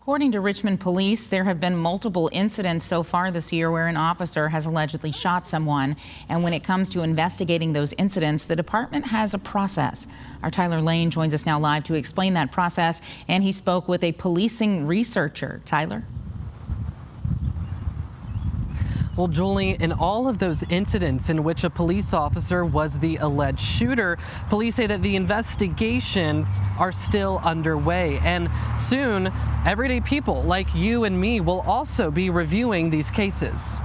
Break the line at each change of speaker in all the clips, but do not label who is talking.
According to Richmond Police, there have been multiple incidents so far this year where an officer has allegedly shot someone. And when it comes to investigating those incidents, the department has a process. Our Tyler Lane joins us now live to explain that process, and he spoke with a policing researcher. Tyler?
Well, Julie, in all of those incidents in which a police officer was the alleged shooter, police say that the investigations are still underway. And soon, everyday people like you and me will also be reviewing these cases.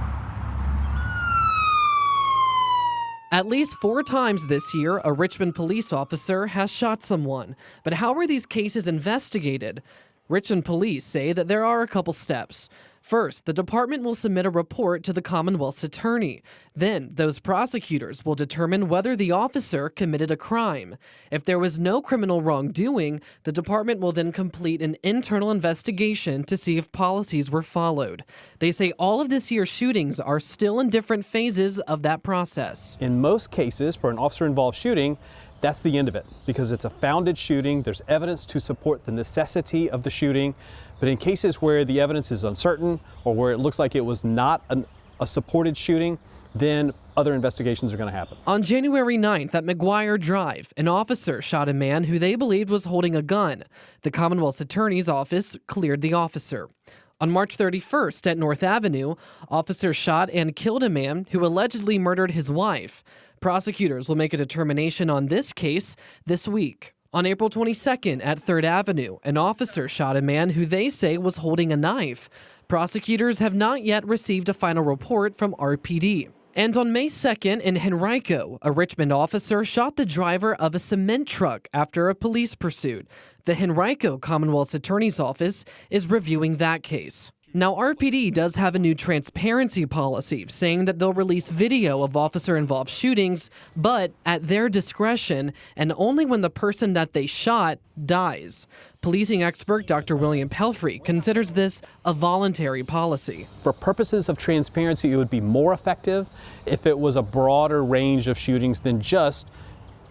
At least 4 times this year, a Richmond police officer has shot someone. But how were these cases investigated? Richmond Police say that there are a couple steps. First, the department will submit a report to the Commonwealth's attorney. Then, those prosecutors will determine whether the officer committed a crime. If there was no criminal wrongdoing, the department will then complete an internal investigation to see if policies were followed. They say all of this year's shootings are still in different phases of that process.
In most cases, for an officer-involved shooting, that's the end of it, because it's a founded shooting. There's evidence to support the necessity of the shooting. But in cases where the evidence is uncertain or where it looks like it was not a supported shooting, then other investigations are going to happen.
On January 9th at McGuire Drive, an officer shot a man who they believed was holding a gun. The Commonwealth's attorney's office cleared the officer. On March 31st at North Avenue, officers shot and killed a man who allegedly murdered his wife. Prosecutors will make a determination on this case this week. On April 22nd at 3rd Avenue, an officer shot a man who they say was holding a knife. Prosecutors have not yet received a final report from RPD. And on May 2nd in Henrico, a Richmond officer shot the driver of a cement truck after a police pursuit. The Henrico Commonwealth's Attorney's Office is reviewing that case. Now, RPD does have a new transparency policy saying that they'll release video of officer-involved shootings, but at their discretion and only when the person that they shot dies. Policing expert Dr. William Pelfrey considers this a voluntary policy.
For purposes of transparency, it would be more effective if it was a broader range of shootings than just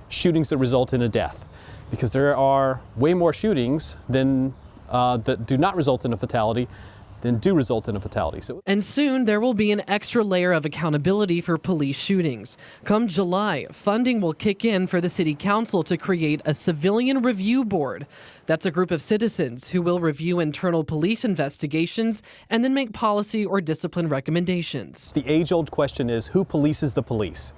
shootings that result in a death, because there are way more shootings than that do not result in a fatality than do result in a fatality.
And soon there will be an extra layer of accountability for police shootings. Come July, funding will kick in for the City Council to create a civilian review board. That's a group of citizens who will review internal police investigations and then make policy or discipline recommendations.
The age-old question is, who polices the police?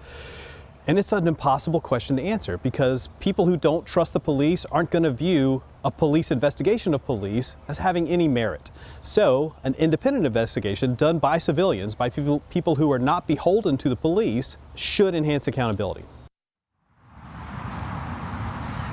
And it's an impossible question to answer, because people who don't trust the police aren't going to view a police investigation of police as having any merit. So an independent investigation done by civilians, by people who are not beholden to the police, should enhance accountability.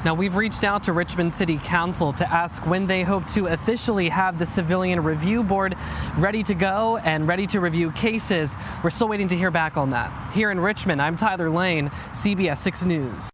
Now, we've reached out to Richmond City Council to ask when they hope to officially have the Civilian Review Board ready to go and ready to review cases. We're still waiting to hear back on that. Here in Richmond, I'm Tyler Lane, CBS 6 News.